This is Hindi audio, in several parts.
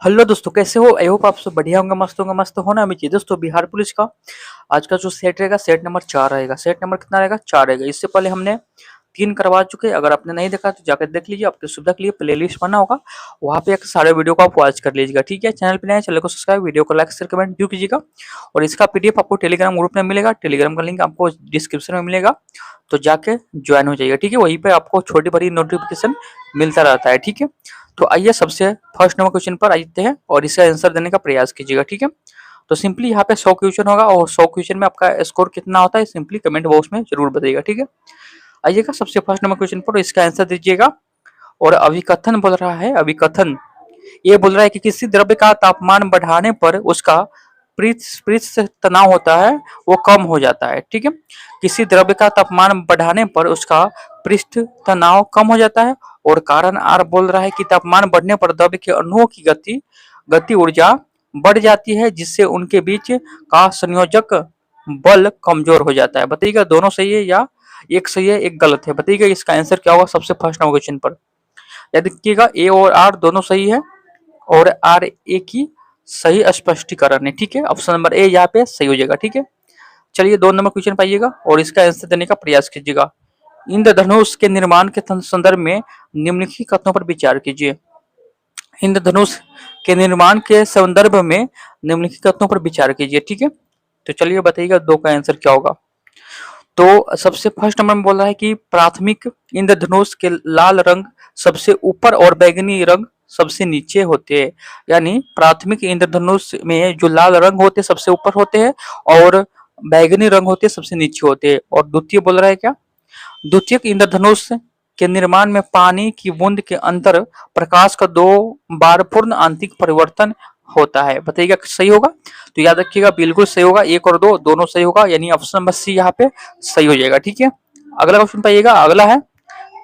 हेलो दोस्तों, कैसे हो? आई होप आप सब बढ़िया होंगे, मस्त होंगे। मस्त होना हमें चाहिए दोस्तों। बिहार पुलिस का आज का जो सेट रहेगा, सेट नंबर 4 रहेगा। सेट नंबर कितना रहेगा? 4 रहेगा। इससे पहले हमने 3 करवा चुके हैं। अगर आपने नहीं देखा तो जाकर देख लीजिए, आपकी सुविधा के लिए प्लेलिस्ट बना होगा, वहाँ पे एक सारे वीडियो को आप वॉच कर लीजिएगा। ठीक है, चैनल पे नए हैं, चैनल को सब्सक्राइब, वीडियो को लाइक शेयर कमेंट जरूर कीजिएगा। और इसका पीडीएफ आपको टेलीग्राम ग्रुप में मिलेगा। टेलीग्राम का लिंक आपको डिस्क्रिप्शन में मिलेगा, तो जाके ज्वाइन हो जाइएगा। ठीक है, वहीं पे आपको छोटी बड़ी नोटिफिकेशन मिलता रहता है। ठीक है, तो आइए सबसे फर्स्ट नंबर क्वेश्चन पर आते हैं और इसका आंसर देने का प्रयास कीजिएगा। ठीक है, तो सिंपली यहाँ पे 100 क्वेश्चन होगा और 100 क्वेश्चन में आपका स्कोर कितना होता है सिंपली कमेंट बॉक्स में जरूर बताइएगा। ठीक है, आइएगा सबसे फर्स्ट नंबर क्वेश्चन पर, इसका आंसर दीजिएगा। और अभिकथन बोल रहा है, अभिकथन ये बोल रहा है कि किसी द्रव्य का तापमान बढ़ाने पर उसका पृष्ठ पृष्ठ तनाव होता है वो कम हो जाता है। ठीक है, किसी द्रव्य का तापमान बढ़ाने पर उसका पृष्ठ तनाव कम हो जाता है। और कारण आर बोल रहा है कि तापमान बढ़ने पर द्रव्य के अणुओं की गति ऊर्जा बढ़ जाती है, जिससे उनके बीच का संयोजक बल कमजोर हो जाता है। बताइएगा दोनों सही है या एक सही है एक गलत है? बताइएगा इसका आंसर क्या होगा सबसे फर्स्ट नंबर क्वेश्चन पर। याद देखिएगा, ए और आर दोनों सही है और आर ए की सही स्पष्टीकरण है। ठीक है, ऑप्शन नंबर ए यहाँ पे सही हो जाएगा। ठीक है, चलिए 2 नंबर क्वेश्चन पाइएगा और इसका आंसर देने का प्रयास कीजिएगा। इंद्रधनुष के निर्माण के संदर्भ में निम्नलिखित कथनों पर विचार कीजिए। इंद्रधनुष के निर्माण के संदर्भ में निम्नलिखित कथनों पर विचार कीजिए। ठीक है, तो चलिए बताइएगा 2 का आंसर क्या होगा। तो सबसे फर्स्ट नंबर में बोल रहा है कि प्राथमिक इंद्रधनुष के लाल रंग सबसे ऊपर और बैगनी रंग सबसे नीचे होते हैं। यानी प्राथमिक इंद्रधनुष में जो लाल रंग होते हैं सबसे ऊपर होते हैं और बैगनी रंग होते हैं सबसे नीचे होते हैं। और द्वितीय बोल रहा है क्या? द्वितीयक इंद्रधनुष के निर्माण में पानी की बूंद के अंतर प्रकाश का 2 बार पूर्ण आंतरिक परिवर्तन होता है। बताइएगा सही होगा? तो याद रखिएगा बिल्कुल सही होगा, 1 और 2 दोनों सही होगा, यानी ऑप्शन नंबर सी यहाँ पे सही हो जाएगा। ठीक है, अगला क्वेश्चन पाइएगा। अगला है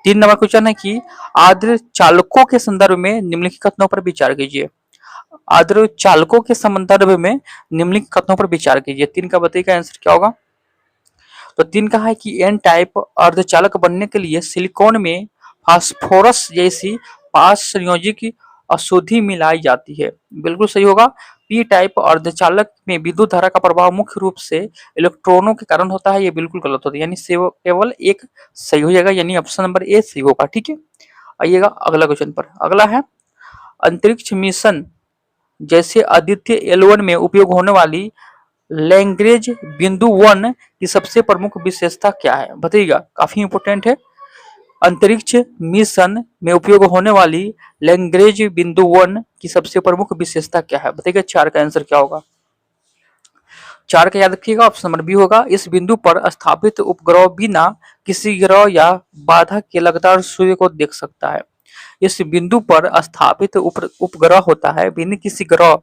3 नंबर क्वेश्चन है कि आद्र चालकों के संदर्भ में निम्नलिखित कथनों पर विचार कीजिए। आद्र चालकों के संदर्भ में निम्नलिखित कथनों पर विचार कीजिए। 3 का बताइएगा आंसर क्या होगा। तो 3 का है कि एन टाइप अर्धचालक बनने के लिए सिलिकॉन में फास्फोरस जैसी 5 संयोजित अशुद्धि मिलाई जाती है। बिल्कुल सही होगा। पी टाइप अर्धचालक में विद्युत धारा का प्रभाव मुख्य रूप से इलेक्ट्रॉनों के कारण होता है। ये बिल्कुल गलत होता है, यानी केवल एक सही हो जाएगा, यानी ऑप्शन नंबर ए सही होगा। ठीक है, आइएगा अगला क्वेश्चन पर। अगला है अंतरिक्ष मिशन जैसे आदित्य L1 में उपयोग होने वाली लैग्रेंज बिंदु 1 की सबसे प्रमुख विशेषता क्या है? बताइएगा, काफी इंपोर्टेंट है। अंतरिक्ष मिशन में उपयोग होने वाली लैग्रेंज बिंदु 1 की सबसे प्रमुख विशेषता क्या है? बताइएगा 4 का आंसर क्या होगा। 4 का याद रखिएगा, ऑप्शन नंबर बी होगा। इस बिंदु पर स्थापित उपग्रह बिना किसी ग्रह या बाधा के लगातार सूर्य को देख सकता है। इस बिंदु पर स्थापित उपग्रह होता है, बिना किसी ग्रह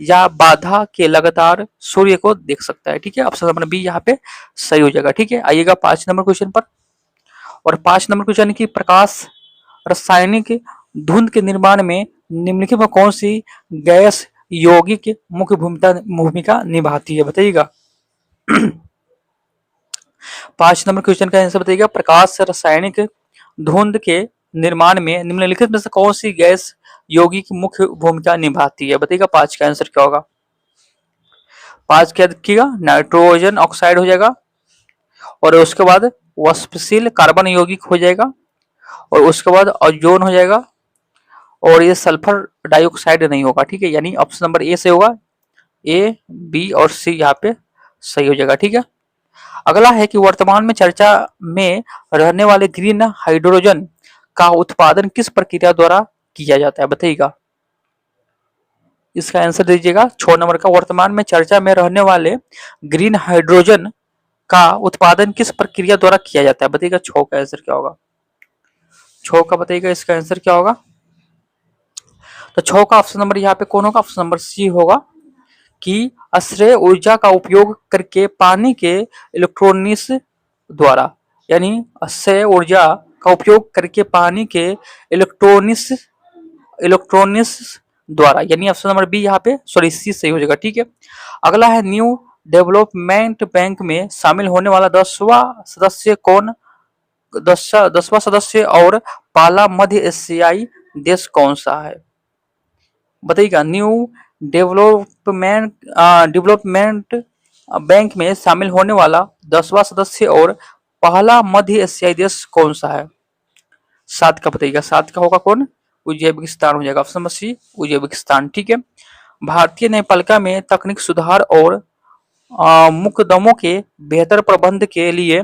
या बाधा के लगातार सूर्य को देख सकता है। ठीक है, ऑप्शन नंबर बी यहाँ पे सही हो जाएगा। ठीक है, आइएगा 5 नंबर क्वेश्चन पर। और 5 नंबर क्वेश्चन की प्रकाश रासायनिक धुंध के निर्माण में निम्नलिखित में कौन सी गैस यौगिक मुख्य भूमिका निभाती है? बताइएगा 5 नंबर क्वेश्चन का आंसर बताइएगा। प्रकाश रासायनिक धुंध के निर्माण में निम्नलिखित में से कौन सी गैस यौगिक मुख्य भूमिका निभाती है? बताइएगा 5 का आंसर क्या होगा। 5 क्या देखिएगा, नाइट्रोजन ऑक्साइड हो जाएगा और उसके बाद वाष्पशील कार्बन यौगिक हो जाएगा और उसके बाद ओजोन हो जाएगा और ये सल्फर डाइऑक्साइड नहीं होगा। ठीक है, यानी ऑप्शन नंबर ए से होगा। ए बी और सी यहाँ पे सही हो जाएगा। ठीक है, अगला है कि वर्तमान में चर्चा में रहने वाले ग्रीन हाइड्रोजन का उत्पादन किस प्रक्रिया द्वारा किया जाता है? बताइएगा, इसका आंसर दीजिएगा। 6 नंबर का, वर्तमान में चर्चा में रहने वाले ग्रीन हाइड्रोजन का उत्पादन किस प्रक्रिया द्वारा किया जाता है? बताइएगा 6 का आंसर क्या होगा। 6 का बताइएगा इसका आंसर क्या होगा। तो 6 का ऑप्शन नंबर यहाँ पे कौन होगा? ऑप्शन नंबर सी होगा कि अक्षय ऊर्जा का उपयोग करके पानी के इलेक्ट्रॉनिक्स द्वारा, यानी अक्षय ऊर्जा का उपयोग करके पानी के इलेक्ट्रॉनिक्स इलेक्ट्रॉनिक्स द्वारा, यानी ऑप्शन नंबर बी यहाँ पे सॉरी सी सही हो जाएगा। ठीक है, अगला है न्यू डेवलपमेंट बैंक में शामिल होने वाला 10वां सदस्य कौन 10वां सदस्य और पहला मध्य एशियाई देश कौन सा है? बताइएगा। न्यू डेवलपमेंट डेवलपमेंट बैंक में शामिल होने वाला 10वां सदस्य और पहला मध्य एशियाई देश कौन सा है? 7 का बताइएगा। 7 का होगा कौन? उज्बेकिस्तान हो जाएगा। Option number C Uzbekistan. ठीक है। भारतीय न्यायपालिका में तकनीक सुधार और मुकदमों के बेहतर प्रबंध के लिए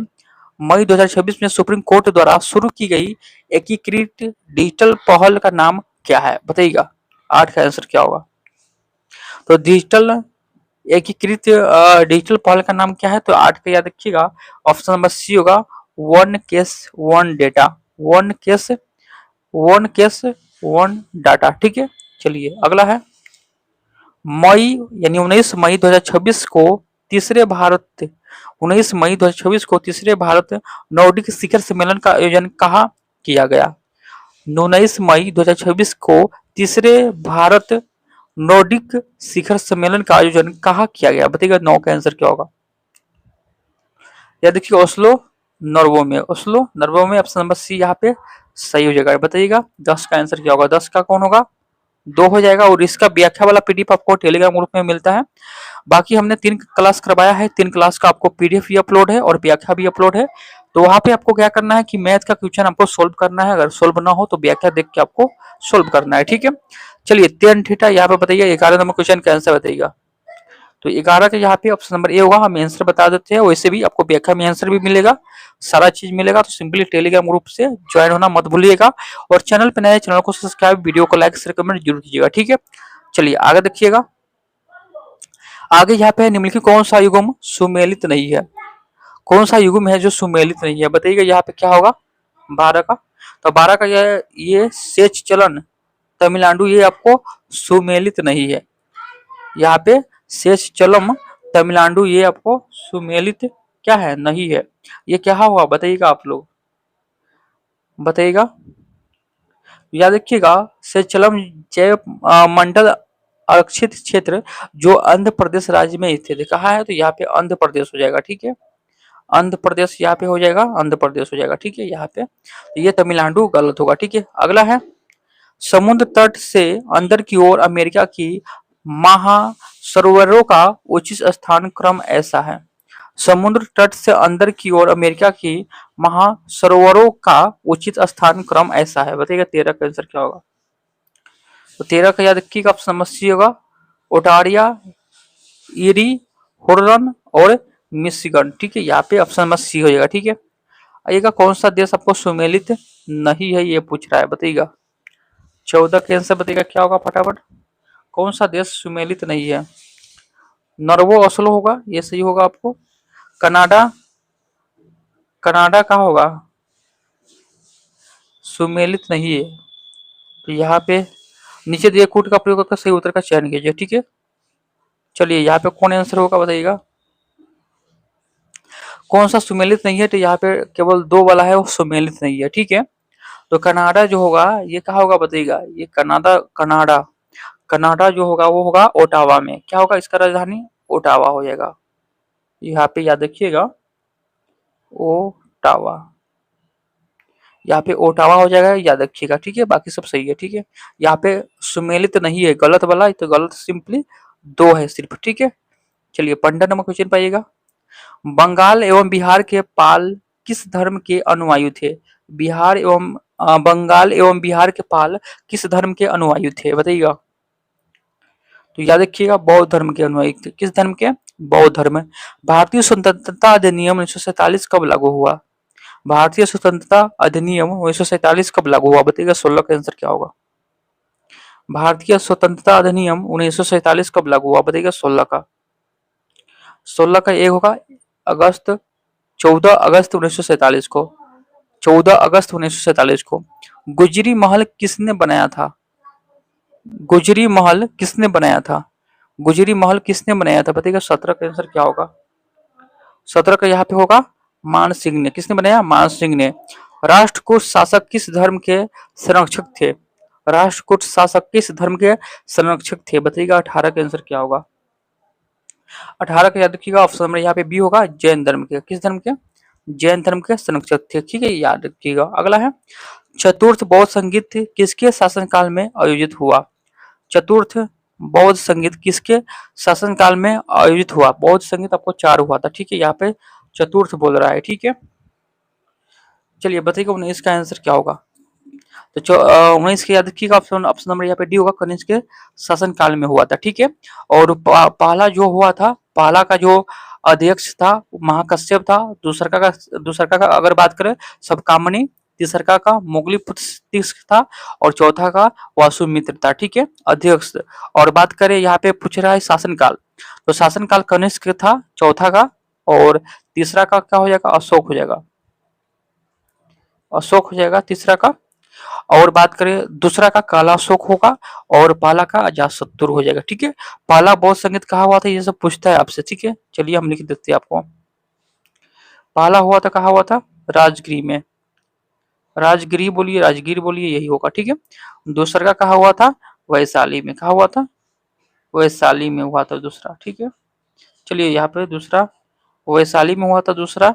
मई 2026 में सुप्रीम कोर्ट द्वारा शुरू की गई एकीकृत डिजिटल पहल का नाम क्या है? बताइएगा। 8 का आंसर क्या होगा? तो एकीकृत डिजिटल पहल का नाम क्या है? तो 8 का याद रखिएगा। ऑप्शन नंबर सी होगा one case one data. One case one case one data. ठीक है। चलिए अगला है मई यानी 19 मई 2026 को तीसरे भारत 19 मई 2026 को तीसरे भारत नॉर्डिक शिखर सम्मेलन का आयोजन कहाँ किया गया? 19 मई 2026 को तीसरे भारत नॉर्डिक शिखर सम्मेलन का आयोजन कहाँ किया गया? बताइएगा। 9 का आंसर क्या होगा? या देखिए ओस्लो नॉर्वे में। ओस्लो नॉर्वे में। ऑप्शन नंबर सी यहाँ पे सही हो जाएगा। बताइएगा 10 का आंसर क्या होगा? 10 का कौन होगा? 2 हो जाएगा। और इसका व्याख्या वाला पीडीएफ आपको टेलीग्राम ग्रुप में मिलता है। बाकी हमने 3 क्लास करवाया है। 3 क्लास का आपको पीडीएफ भी अपलोड है और व्याख्या भी अपलोड है। तो वहां पे आपको क्या करना है कि मैथ का क्वेश्चन आपको सोल्व करना है। अगर सोल्व ना हो तो व्याख्या देख के आपको सोल्व करना है। ठीक है। चलिए tan थीटा यहाँ पे बताइए 11 नंबर क्वेश्चन का आंसर बताइएगा। तो 11 का यहाँ पे ऑप्शन नंबर ए होगा। हम आंसर बता देते हैं। वैसे भी आपको व्याख्या में आंसर भी मिलेगा, सारा चीज मिलेगा। तो सिंपली टेलीग्राम ग्रुप से ज्वाइन होना मत भूलिएगा। और चैनल पे नए चैनल को सब्सक्राइब, वीडियो को लाइक शेयर कमेंट जरूर कीजिएगा। ठीक है। चलिए आगे देखिएगा। आगे यहाँ पे निम्नलिखित कौन सा युग्म सुमेलित नहीं है? कौन सा युग्म है जो सुमेलित नहीं है? बताइएगा। यहाँ पे क्या होगा? 12 का। तो 12 का ये सेच चलन तमिलनाडु ये आपको सुमेलित नहीं है। यहाँ पे शेष चलम तमिलनाडु ये आपको सुमेलित क्या है? नहीं है। ये क्या हुआ बताइएगा आप लोग। बताइएगा। याद रखिएगा शेषचलम जैव मंडल आरक्षित क्षेत्र जो आंध्र प्रदेश राज्य में स्थित है। कहाँ है? तो यहाँ पे आंध्र प्रदेश हो जाएगा। ठीक है। आंध्र प्रदेश यहाँ पे हो जाएगा। आंध्र प्रदेश हो जाएगा। ठीक है। यहाँ पे तो ये तमिलनाडु गलत होगा। ठीक है। अगला है समुद्र तट से अंदर की ओर अमेरिका की महासरोवरों का उचित स्थान क्रम ऐसा है। समुद्र तट से अंदर की ओर अमेरिका की महासरोवरों का उचित स्थान क्रम ऐसा है। बताइएगा 13 का आंसर क्या होगा? तो 13 का याद रखिएगा। ऑप्शन नंबर सी होगा ओटारिया, इरी, हुर्रन और मिशिगन। ठीक है। यहाँ पे ऑप्शन नंबर सी हो जाएगा। ठीक है। आइएगा कौन सा देश आपको सुमेलित नहीं है ये पूछ रहा है। बताइएगा। 14 का आंसर बताइएगा क्या होगा फटाफट। कौन सा देश सुमेलित नहीं है? नॉर्वे ओस्लो होगा। ये सही होगा आपको। कनाडा, कनाडा का होगा सुमेलित नहीं है। तो यहाँ पे नीचे दिए कूट का प्रयोग करके सही उत्तर का चयन कीजिए। ठीक है। चलिए यहाँ पे कौन आंसर होगा बताइएगा। कौन सा सुमेलित नहीं है? तो यहाँ पे केवल 2 वाला है वो सुमेलित नहीं है। ठीक है। तो कनाडा जो होगा ये कहा होगा बताइएगा। ये कनाडा कनाडा जो होगा वो होगा ओटावा में। क्या होगा इसका राजधानी? ओटावा हो जाएगा। यहाँ पे याद रखिएगा ओटावा। यहाँ पे ओटावा हो जाएगा। याद रखिएगा। ठीक है। बाकी सब सही है। ठीक है। यहाँ पे सुमेलित नहीं है गलत वाला। तो गलत सिंपली 2 है सिर्फ। ठीक है। चलिए 15 नंबर क्वेश्चन पाइएगा। बंगाल एवं बिहार के पाल किस धर्म के अनुयायी थे? बंगाल एवं बिहार के पाल किस धर्म के अनुयायी थे? बताइएगा। तो याद रखिएगा बौद्ध धर्म के अनुयायी थे। किस धर्म के? बौद्ध धर्म। भारतीय स्वतंत्रता अधिनियम 1947 कब लागू हुआ? भारतीय स्वतंत्रता अधिनियम 1947 कब लागू हुआ? बताइएगा। 16 का आंसर क्या होगा? भारतीय स्वतंत्रता अधिनियम 1947 कब लागू हुआ? बताइएगा। 16 का। 16 का एक होगा अगस्त 14 अगस्त 1947 को। 14 अगस्त 1947 को। गुजरी महल किसने बनाया था? गुजरी महल किसने बनाया था? गुजरी महल किसने बनाया था? बताइएगा। 17 का आंसर क्या होगा? 17 का यहाँ पे होगा मान सिंह ने। किसने बनाया? मान सिंह ने। राष्ट्रकूट शासक किस धर्म के संरक्षक थे? राष्ट्रकूट शासक किस धर्म के संरक्षक थे? बताइएगा। 18 का आंसर क्या होगा? 18 का याद रखिएगा। ऑप्शन नंबर यहाँ पे बी होगा जैन धर्म के। किस धर्म के? जैन धर्म के संरक्षक थे। ठीक है। याद रखिएगा। अगला है चतुर्थ बौद्ध संगीत किसके शासनकाल में आयोजित हुआ? चतुर्थ बौद्ध संगीत किसके शासनकाल में आयोजित हुआ? बौद्ध संगीत आपको 4 हुआ था, ठीक है, यहाँ पे चतुर्थ बोल रहा है, ठीक है। चलिए बताइएगा 19 का आंसर क्या होगा? तो 19 के याद रखिएगा, ऑप्शन ऑप्शन नंबर यहाँ पे डी होगा, कनिष्क के शासन काल में हुआ था, ठीक है। और पहला जो हुआ था, पहला का जो अध्यक्ष था महाकश्यप था, दूसरा का अगर बात करें सबकामनी, तीसरा का मोगलीपुत्र था और चौथा का वासुमित्र था, ठीक है, अध्यक्ष। और बात करें यहाँ पे पूछ रहा है शासनकाल, तो शासनकाल कनिष्क था चौथा का, और तीसरा का क्या हो जाएगा? अशोक हो जाएगा, अशोक हो जाएगा तीसरा का। और बात करें दूसरा का काला अशोक होगा और पहला का अजातशत्रु हो जाएगा, ठीक है। पहला बौद्ध संगीत कहा हुआ था, ये सब पूछता है आपसे, ठीक है। चलिए हम लिख देते हैं आपको। पहला हुआ था, कहा हुआ था राजगीर में, राजगीर बोलिए, राजगीर बोलिए, यही होगा, ठीक है। दूसरा का कहा हुआ था वैशाली में, कहा हुआ था वैशाली में हुआ था दूसरा, ठीक है। चलिए यहाँ पे दूसरा वैशाली में हुआ था दूसरा,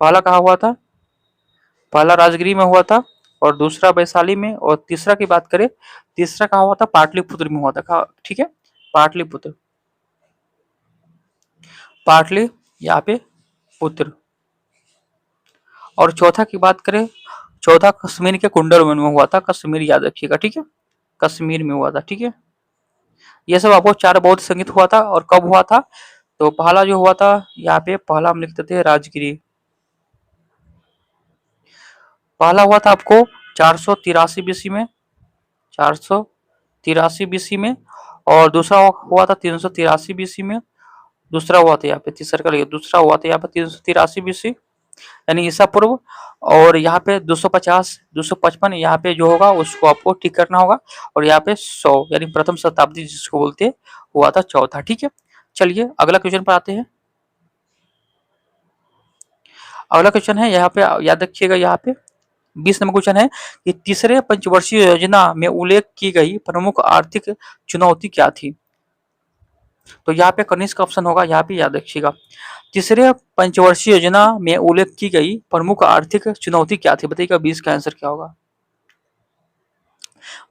पहला कहा हुआ था, पहला राजगिरी में हुआ था और दूसरा वैशाली में, और तीसरा की बात करें, तीसरा कहा हुआ था पाटलिपुत्र में हुआ था, ठीक है, पाटलिपुत्र, पाटली यहाँ पे पुत्र। और चौथा की बात करें, चौथा कश्मीर के कुंडल में हुआ था, कश्मीर याद रखिएगा, ठीक है, कश्मीर में हुआ था, ठीक है। ये सब आपको 4 बौद्ध संगीत हुआ था, और कब हुआ था? तो पहला जो हुआ था यहाँ पे, पहला हम लिखते थे राजगिरी, पहला हुआ था आपको 483 बीसी में, 483 बीसी में, और दूसरा हुआ था 383 बीसी में, दूसरा हुआ था यहाँ पे, तीसरा का लिखिए, दूसरा हुआ था यहाँ पे 383 बीसी यानी ईसा पूर्व, और यहाँ पे 250 255 यहाँ पे जो होगा उसको आपको ठीक करना होगा, और यहाँ पे 100 यानी प्रथम शताब्दी जिसको बोलते हैं हुआ था चौथा, ठीक है। चलिए अगला क्वेश्चन पर आते हैं। अगला क्वेश्चन है यहाँ पे, याद रखिएगा, यहाँ पे 20 नंबर क्वेश्चन है कि तीसरे पंचवर्षीय योजना में उल्लेख की गई प्रमुख आर्थिक चुनौती क्या थी? तो यहाँ पे कनिष्क ऑप्शन होगा, यहाँ पे याद रखिएगा। तीसरे पंचवर्षीय योजना में उल्लेख की गई प्रमुख आर्थिक चुनौती क्या थी? बताइएगा 20 का आंसर क्या होगा?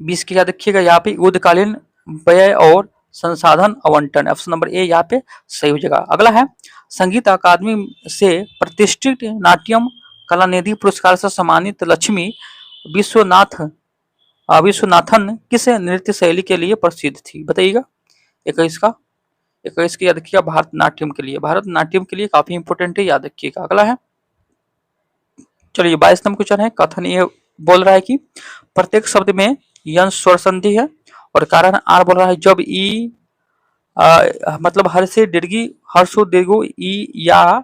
20 की याद रखिएगा, यहाँ पे युद्धकालीन व्यय और संसाधन आवंटन, ऑप्शन नंबर ए यहाँ पे सही हो जाएगा। अगला है संगीत अकादमी से प्रतिष्ठित नाट्यम कलानिधि पुरस्कार से सम्मानित लक्ष्मी विश्वनाथन किस नृत्य शैली के लिए प्रसिद्ध थी? बताइएगा। 21 की याद रखिएगा, भारतनाट्यम के लिए, भारतनाट्यम के लिए काफी इंपोर्टेंट है, याद रखिएगा। अगला है, चलिए 22 नंबर क्वेश्चन है, कथन ये बोल रहा है कि प्रत्येक शब्द में यन स्वर संधि है, और कारण आर बोल रहा है जब ई मतलब हर से दीर्घी, हर्षो दीर्घो ई या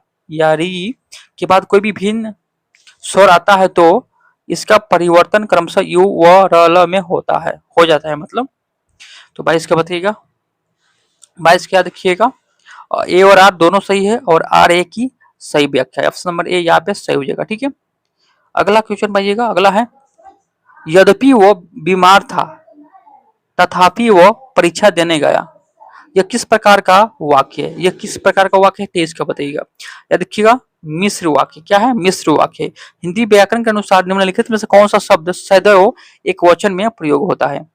री के बाद कोई भी भिन्न स्वर आता है तो इसका परिवर्तन क्रमशः यू व र ल में होता है, हो जाता है मतलब। तो 22 का बताइएगा, 22 क्या देखिएगा, ए और आर दोनों सही है, और आर ए की सही व्याख्या है, ऑप्शन नंबर ए यहाँ पे सही हो जाएगा, ठीक है। अगला क्वेश्चन पाइएगा, अगला है यद्यपि वो बीमार था तथापि वो परीक्षा देने गया, यह किस प्रकार का वाक्य है? यह किस प्रकार का वाक्य है, तेज का बताइएगा। याद रखिएगा, मिश्र वाक्य, क्या है? मिश्र वाक्य। हिंदी व्याकरण के अनुसार निम्नलिखित में से कौन सा शब्द सदैव एक वचन में प्रयोग होता है?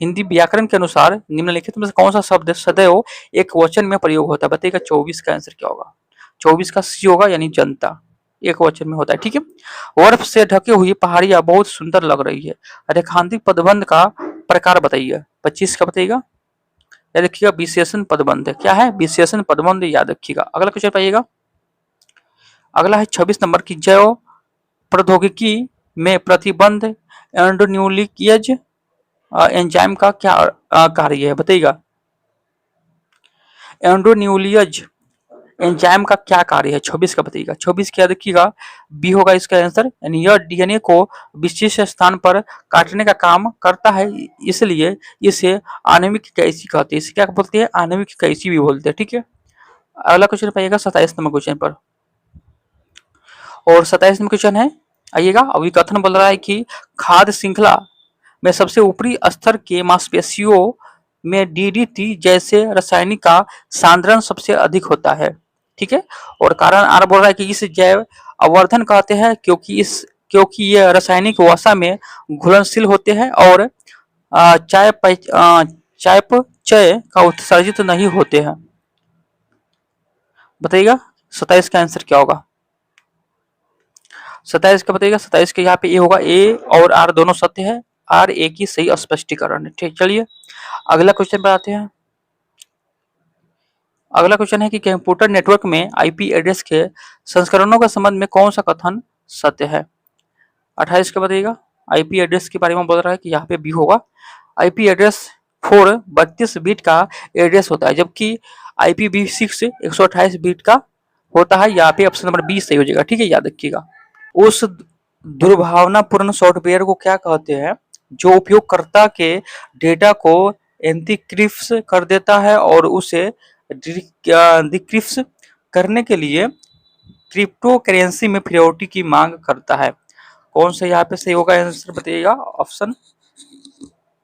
हिंदी व्याकरण के अनुसार निम्नलिखित में से कौन सा शब्द सदैव एक वचन में प्रयोग होता है? बताइएगा 24 का आंसर क्या होगा? 24 का सी होगा, यानी जनता, एक वचन में होता है, ठीक है। बर्फ से ढकी हुई पहाड़ियां बहुत सुंदर लग रही है, रेखांकित पदबंध का प्रकार बताइए। 25 का बताइएगा, याद रखिएगा विशेषण पदबंध, क्या है? विशेषण पदबंध, याद रखिएगा। अगला क्वेश्चन पाइएगा, अगला है 26 नंबर की, जैव प्रौद्योगिकी में प्रतिबंध एंडोन्यूक्लियज एंजाइम का क्या कार्य है? बताइएगा। एंडोन्यूक्लियज एंजाइम का क्या कार्य है? 26 का बताइएगा। 24 क्या देखिएगा, बी होगा इसका आंसर, यानी यह डीएनए को विशिष्ट स्थान पर काटने का काम करता है, इसलिए इसे आणविक कैंची कहते हैं। इसे क्या बोलते हैं? आणविक कैंची भी बोलते हैं, ठीक है। अगला क्वेश्चन पाइएगा 27 नंबर क्वेश्चन पर, और 27 नंबर क्वेश्चन है, आइएगा। अभी कथन बोल रहा है कि खाद्य श्रृंखला में सबसे ऊपरी स्तर के मांसपेशियों में डीडीटी जैसे रासायनिक का सांद्रण सबसे अधिक होता है, ठीक है। और कारण आर बोल रहा है कि इस जैव आवर्धन कहते हैं क्योंकि ये रासायनिक वसा में घुलनशील होते हैं और चयापचय का उत्सर्जित नहीं होते हैं। बताइएगा 27 का आंसर क्या होगा। 27 का बताइएगा। 27 के यहाँ पे ए होगा। ए और आर दोनों सत्य है। आर ए की सही स्पष्टीकरण है। ठीक, चलिए अगला क्वेश्चन पर आते हैं। अगला क्वेश्चन है कि कंप्यूटर नेटवर्क में आईपी एड्रेस के संस्करणों के संबंध में कौन सा कथन सत्य है। 28 का बताइएगा। आईपी एड्रेस के बारे में बोल रहा है कि यहाँ पे बी होगा। आईपी एड्रेस 4 32 बिट का एड्रेस होता है, जबकि IPv6 128 बिट का होता है। यहाँ पे ऑप्शन नंबर बी सही हो जाएगा। ठीक है, याद रखिएगा। उस दुर्भावनापूर्ण सॉफ्टवेयर को क्या कहते हैं जो उपयोगकर्ता के डेटा को एन्क्रिप्ट कर देता है और उसे डिक्रिप्ट करने के लिए क्रिप्टो करेंसी में प्रायोरिटी की मांग करता है। कौन सा यहाँ पे सही होगा आंसर बताइएगा। ऑप्शन,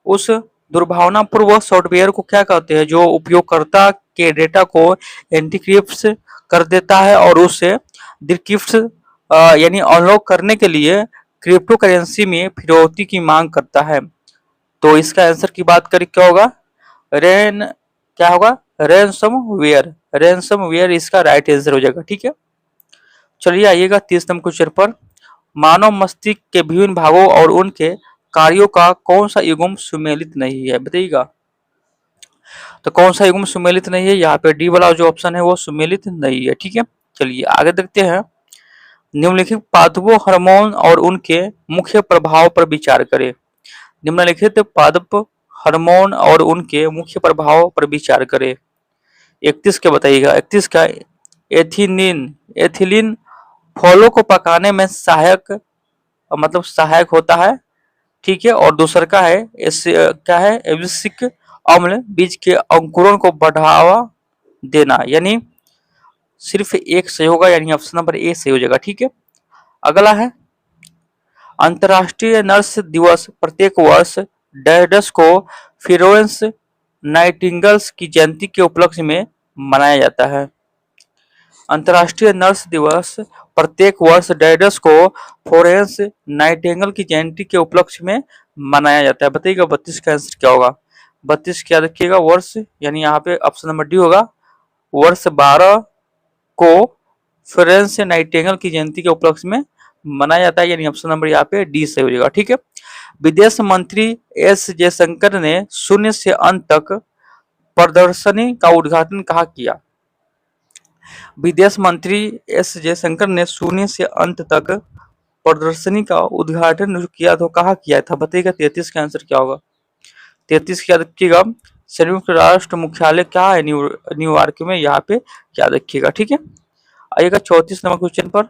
उस दुर्भावनापूर्ण सॉफ्टवेयर को क्या कहते हैं जो उपयोगकर्ता के डेटा को एन्क्रिप्ट कर देता है और उसे डिक्रिप्ट यानी अनलॉक करने के लिए क्रिप्टो करेंसी में फिरौती की मांग करता है। तो इसका आंसर की बात करें क्या होगा। क्या होगा, रैनसमवेयर। रैनसमवेयर इसका राइट आंसर हो जाएगा। ठीक है, चलिए आइएगा 30 नंबर क्वेश्चन पर। मानव मस्तिष्क के विभिन्न भागों और उनके कार्यों का कौन सा युग्म सुमेलित नहीं है। बताइएगा तो कौन सा युग्म सुमेलित नहीं है। यहाँ पे डी वाला जो ऑप्शन है वो सुमेलित नहीं है। ठीक है, चलिए आगे देखते हैं। निम्नलिखित पादपों हार्मोन और उनके मुख्य प्रभाव पर विचार करें। निम्नलिखित पादप हार्मोन और उनके मुख्य प्रभाव पर विचार करें। 31 के बताइएगा। 31 का एथिलीन फलों को पकाने में सहायक मतलब सहायक होता है। ठीक है, और दूसरा का है क्या है, एब्सिक अम्ल बीज के अंकुरण को बढ़ावा देना। यानी सिर्फ एक सही होगा, यानी ऑप्शन नंबर ए सही हो जाएगा। ठीक है, अगला है अंतर्राष्ट्रीय नर्स दिवस प्रत्येक वर्ष डैडस को फ्लोरेंस नाइटिंगेल्स की जयंती के उपलक्ष्य में मनाया जाता है। अंतर्राष्ट्रीय नर्स दिवस प्रत्येक वर्ष डैडस को फ्लोरेंस नाइटिंगेल की जयंती के उपलक्ष्य में मनाया जाता है। बताइएगा 32 का आंसर क्या होगा। 32 क्या रखिएगा, वर्ष, यानी यहाँ पे ऑप्शन नंबर डी होगा। वर्ष 12 को फ्लोरेंस नाइटिंगेल की जयंती के उपलक्ष्य में मनाया जाता है, यानी ऑप्शन नंबर यहाँ पे डी सही हो जाएगा। ठीक है, विदेश मंत्री एस जयशंकर ने शून्य से अंत तक प्रदर्शनी का उद्घाटन कहाँ किया। विदेश मंत्री एस जयशंकर ने शून्य से अंत तक प्रदर्शनी का उद्घाटन जो किया तो कहाँ किया था। बताइएगा 33 का आंसर क्या होगा। 33 याद रखिएगा। संयुक्त राष्ट्र मुख्यालय क्या है, न्यूयॉर्क में, यहाँ पे याद रखिएगा। ठीक है, आइएगा 34 नंबर क्वेश्चन पर।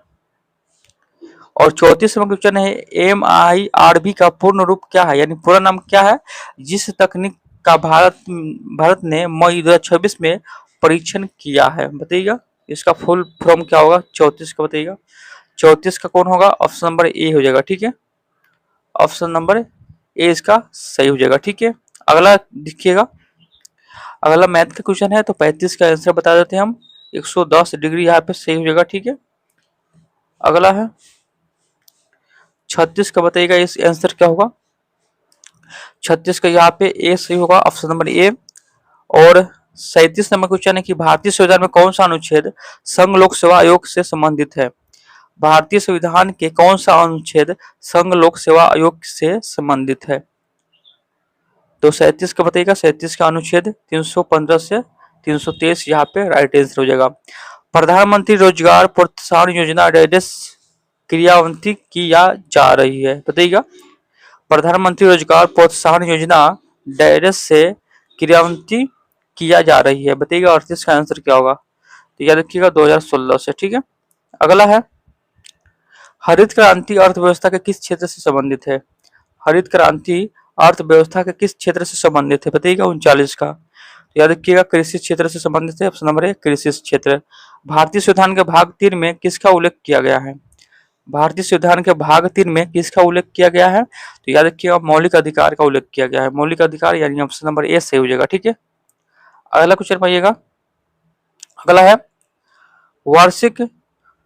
और 34 नंबर क्वेश्चन है MIRV का पूर्ण रूप क्या है, यानी पूरा नाम क्या है जिस तकनीक का भारत ने मई 2026 में परीक्षण किया है। बताइएगा इसका फुल फॉर्म क्या होगा। 34 का बताइएगा। 34 का कौन होगा, ऑप्शन नंबर ए हो जाएगा। ठीक है, ऑप्शन नंबर ए इसका सही हो जाएगा। ठीक है, अगला देखिएगा। अगला मैथ का क्वेश्चन है, तो 35 का आंसर बता देते हैं हम। 110 डिग्री यहाँ पे सही हो जाएगा। ठीक है, अगला है 36 का बताइएगा इस आंसर क्या होगा। 36 का यहाँ पे ए सही होगा, ऑप्शन नंबर ए। और 37 नंबर क्वेश्चन है कि भारतीय संविधान में कौन सा अनुच्छेद संघ लोक सेवा आयोग से संबंधित है। भारतीय संविधान के कौन सा अनुच्छेद संघ लोक सेवा आयोग से संबंधित है। तो 37 का बताइएगा। 37 का अनुच्छेद 315 से 323 यहाँ पे राइट आंसर हो जाएगा। प्रधानमंत्री रोजगार प्रोत्साहन योजना क्रियान्वित किया जा रही है। बताइएगा प्रधानमंत्री रोजगार प्रोत्साहन योजना डैश से क्रियान्वित किया जा रही है। बताइएगा 38 का आंसर क्या होगा। तो याद रखिएगा 2016 से। ठीक है, अगला है हरित क्रांति अर्थव्यवस्था के किस क्षेत्र से संबंधित है। हरित क्रांति अर्थव्यवस्था के किस क्षेत्र से संबंधित है। बताइएगा 39 का। तो याद रखिएगा कृषि क्षेत्र से संबंधित है, ऑप्शन नंबर ए कृषि क्षेत्र। भारतीय संविधान के भाग 3 में किसका उल्लेख किया गया है। भारतीय संविधान के भाग 3 में किसका उल्लेख किया गया है। तो याद रखिएगा मौलिक अधिकार का उल्लेख किया गया है। मौलिक अधिकार यानी ऑप्शन नंबर ए सही हो जाएगा। ठीक है, अगला क्वेश्चन पाइएगा। अगला है वार्षिक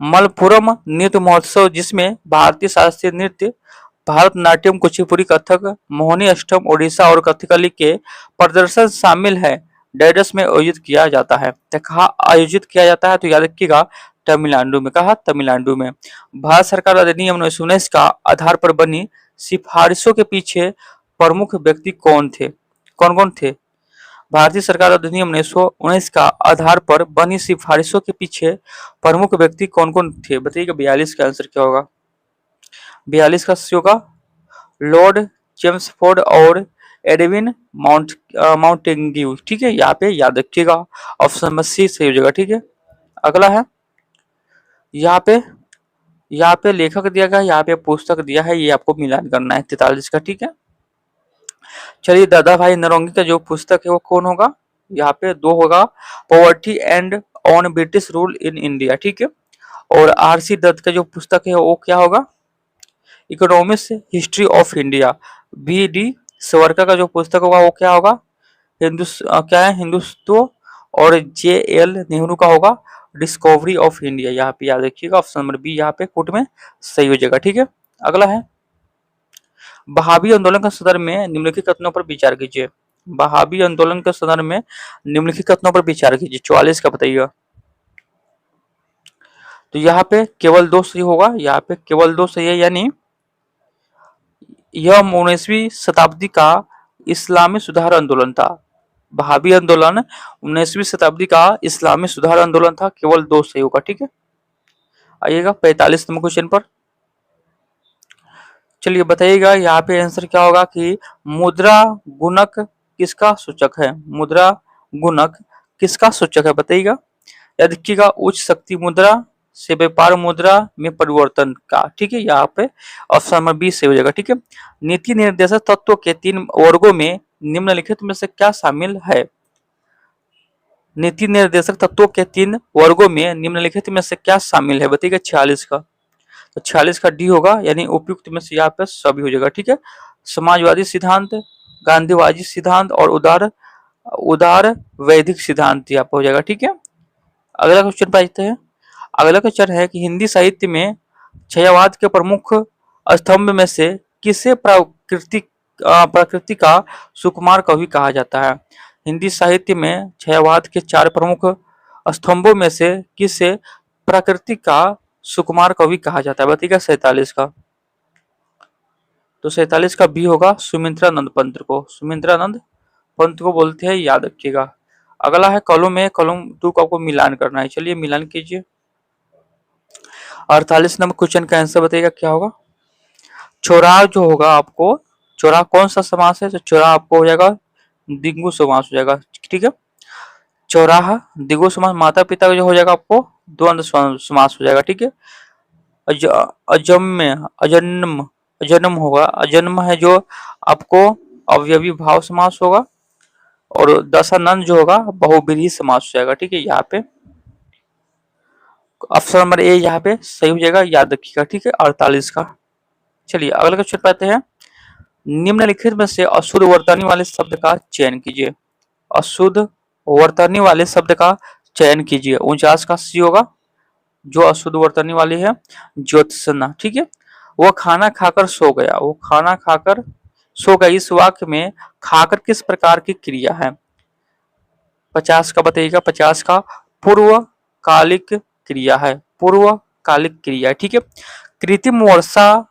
मलपुरम नृत्य महोत्सव जिसमें भारतीय शास्त्रीय नृत्य भारतनाट्यम, कुचिपुड़ी, कथक, मोहिनी अष्टम, ओडिशा और कथकली के प्रदर्शन शामिल है। डेडस में आयोजित किया जाता है। तो कहाँ आयोजित किया जाता है? तो याद रखिएगा तमिलनाडु में। कहा? तमिलनाडु में। भारत सरकार अधिनियम 1919 का आधार पर बनी सिफारिशों के पीछे प्रमुख व्यक्ति कौन थे? कौन कौन थे? भारतीय सरकार अधिनियम 1919 का आधार पर बनी सिफारिशों के पीछे प्रमुख व्यक्ति कौन कौन थे? बताइएगा। 42 का आंसर क्या होगा? 42 का सी होगा लॉर्ड चेम्सफोर्ड और एडविन माउंटेन्ग्यू। ठीक है, यहाँ पे याद रखिएगा। ऑप्शन नंबर सी सही हो जाएगा। ठीक है, अगला है यहाँ पे लेखक दिया गया, यहाँ पे पुस्तक दिया है, ये आपको मिलान करना है 43 का। ठीक है, चलिए दादा भाई नौरोंगी का जो पुस्तक है वो कौन होगा? यहाँ पे 2 होगा, poverty and on British rule in India. ठीक है, और आरसी दत्त का जो पुस्तक है वो क्या होगा? Economics history of India. B D Savarkar का जो पुस्तक होगा वो क्या होगा? क्या है? हिंदुत्व। और जे एल नेहरू का होगा डिस्कवरी ऑफ इंडिया। यहाँ पे याद रखिएगा ऑप्शन नंबर बी यहाँ पे कोट में सही हो जाएगा। ठीक है, अगला है बहावी आंदोलन का संदर्भ में निम्नलिखित कथनों पर विचार कीजिए। बहावी आंदोलन के संदर्भ में निम्नलिखित कथनों पर विचार कीजिए। 44 का बताइएगा। तो यहाँ पे केवल 2 सही होगा। यहाँ पे केवल 2 सही है, यानी यह 19वीं शताब्दी का इस्लामी सुधार आंदोलन था। बहावी आंदोलन 19वीं शताब्दी का इस्लामी सुधार आंदोलन था। केवल 2 सही होगा। ठीक है, आइएगा 45 नंबर क्वेश्चन पर। चलिए बताइएगा यहाँ पे आंसर क्या होगा कि मुद्रा गुणक किसका सूचक है? मुद्रा गुणक किसका सूचक है? बताइएगा। याद रखिएगा उच्च शक्ति मुद्रा से व्यापार मुद्रा में परिवर्तन का। ठीक है, यहाँ पे ऑप्शन नंबर बी से हो जाएगा। ठीक है, नीति निर्देशक तत्वों के 3 वर्गों में निम्नलिखित में से क्या शामिल है? नीति निर्देशक तत्वों के 3 वर्गों में निम्नलिखित में से क्या शामिल है? बताइएगा 46 का। तो 46 का डी होगा, यानी उपयुक्त में से यहाँ पे सभी हो जाएगा। ठीक है, समाजवादी सिद्धांत, गांधीवादी सिद्धांत और उदार वैदिक सिद्धांत यहाँ पे हो जाएगा। ठीक है, अगला क्वेश्चन पाते हैं। अगला क्वेश्चन है कि हिंदी साहित्य में छायावाद के प्रमुख स्तंभ में से किसे प्रकृति का सुकुमार कवि कहा जाता है? हिंदी साहित्य में छायावाद के 4 प्रमुख स्तंभों में से किसे प्रकृति का सुकुमार कवि कहा जाता है? बताइएगा 47 का। तो 47 का बी होगा सुमित्रानंद पंत को। सुमित्रानंद पंत को बोलते हैं, याद रखिएगा। अगला है कॉलम ए, कॉलम 2 को आपको मिलान करना है। चलिए मिलान कीजिए। 48 नंबर क्वेश्चन का आंसर बताइएगा क्या होगा? चौराहा जो होगा आपको, चौराहा कौन सा समास है? तो चौराहा आपको हो जाएगा द्विगु समास हो जाएगा। ठीक है, चौराहा द्विगु समास। माता पिता जो हो जाएगा आपको द्वंद्व समास हो जाएगा। ठीक है, अजन्म अजन्म होगा। अजन्म है जो आपको अवयवी भाव समास होगा। और दशानंद जो होगा बहुब्रीहि समास हो जाएगा। ठीक है, यहाँ पे ऑप्शन नंबर ए यहाँ पे सही हो जाएगा, याद रखिएगा। ठीक है, 48 का। चलिए अगला क्वेश्चन पाते हैं। निम्नलिखित में से अशुद्ध वर्तनी वाले शब्द का चयन कीजिए। अशुद्ध वर्तनी वाले शब्द का चयन कीजिए। 49 का सी होगा, जो अशुद्ध वर्तनी वाली है ज्योत्सना। ठीक है, वो खाना खाकर सो गया। वो खाना खाकर सो गया, इस वाक्य में खाकर किस प्रकार की क्रिया है? 50 का बताइएगा। 50 का पूर्वकालिक क्रिया है। पूर्वकालिक क्रिया है। ठीक है, कृत्रिम वर्षा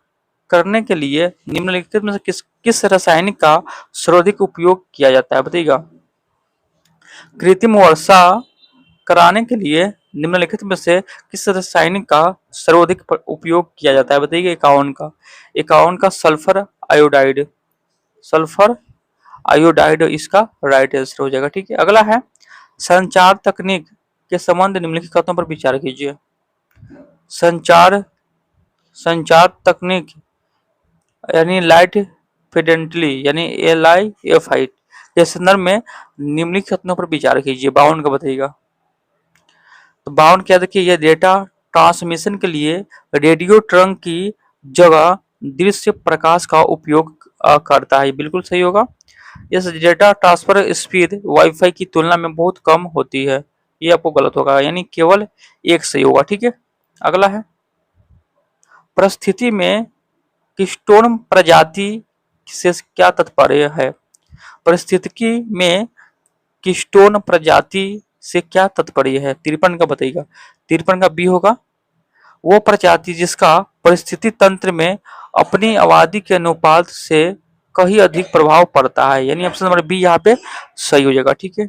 करने के लिए निम्नलिखित में से किस रासायनिक का सर्वाधिक उपयोग किया जाता है? बताइएगा। कृत्रिम वर्षा कराने के लिए निम्नलिखित में से किस रासायनिक का सर्वाधिक उपयोग किया जाता है? बताइए। 51 का। 51 का सल्फर आयोडाइड। सल्फर आयोडाइड इसका राइट आंसर हो जाएगा। ठीक है, अगला है संचार तकनीक के संबंध निम्नलिखित कथनों पर विचार कीजिए। संचार तकनीक यानी लाइट फिडेंटली यानी LIFI के संदर्भ में निम्नलिखित कथनों पर विचार कीजिए। 52 का बताइएगा। तो 52 क्या देखिए, यह डेटा ट्रांसमिशन के लिए रेडियो ट्रंक की जगह दृश्य प्रकाश का उपयोग करता है। बिल्कुल सही होगा। इस डेटा ट्रांसफर स्पीड वाईफाई की तुलना में बहुत कम होती है। ये आपको गलत होगा, यानी केवल एक सही होगा। ठीक है, अगला है परिस्थिति में कीस्टोन प्रजाति से क्या तात्पर्य है? पारिस्थितिकी में कीस्टोन प्रजाति से क्या तात्पर्य है? 53 का बताइएगा। 53 का बी होगा। वो प्रजाति जिसका परिस्थिति तंत्र में अपनी आबादी के अनुपात से कहीं अधिक प्रभाव पड़ता है, यानी ऑप्शन नंबर बी यहाँ पे सही हो जाएगा। ठीक है,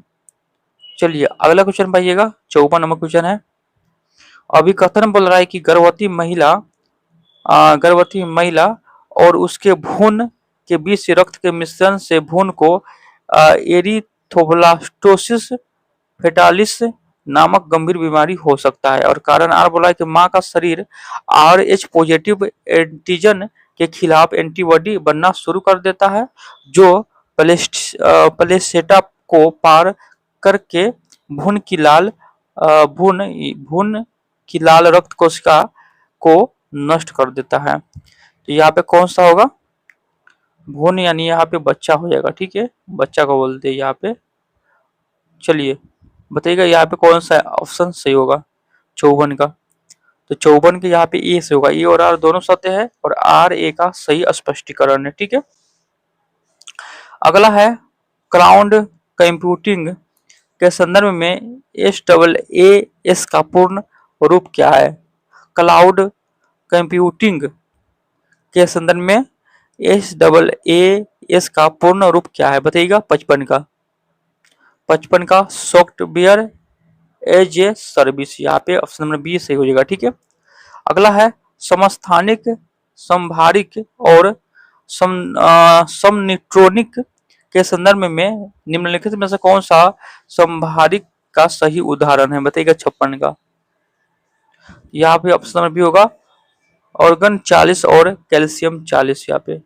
चलिए अगला क्वेश्चन पाइएगा। 54 नंबर क्वेश्चन है। अभी कथन बोल रहा है कि गर्भवती महिला और उसके भ्रूण के बीच से रक्त के मिश्रण से भ्रूण को एरिथ्रोब्लास्टोसिस फेटालिस नामक गंभीर बीमारी हो सकता है। और कारण आर बोला है कि माँ का शरीर RH पॉजिटिव एंटीजन के खिलाफ एंटीबॉडी बनना शुरू कर देता है, जो प्लेसेंटा को पार करके भ्रूण की लाल रक्त कोशिका को नष्ट कर देता है। तो यहाँ पे कौन सा होगा? भ्रूण यानी यहाँ पे बच्चा हो जाएगा। ठीक है, बच्चा को बोलते हैं यहाँ पे। चलिए बताइएगा यहाँ पे कौन सा ऑप्शन सही होगा 54 का? तो 54 के यहाँ पे ए से होगा। ए और आर दोनों सत्य है और आर ए का सही स्पष्टीकरण है। ठीक है, अगला है क्लाउड कंप्यूटिंग के संदर्भ में SAAS का पूर्ण रूप क्या है? क्लाउड कंप्यूटिंग के संदर्भ में SAAS का पूर्ण रूप क्या है? बताइएगा। 55 का सॉफ्टवेयर एज ए सर्विस, यहाँ पे ऑप्शन नंबर बी सही हो जाएगा। ठीक है, अगला है समस्थानिक, समभारिक और समनिट्रोनिक के संदर्भ में निम्नलिखित में से कौन सा समभारिक का सही उदाहरण है? बताइएगा। 56 का यहाँ पे ऑप्शन नंबर बी होगा, ऑर्गन 40 और कैल्शियम 40 यहाँ पे।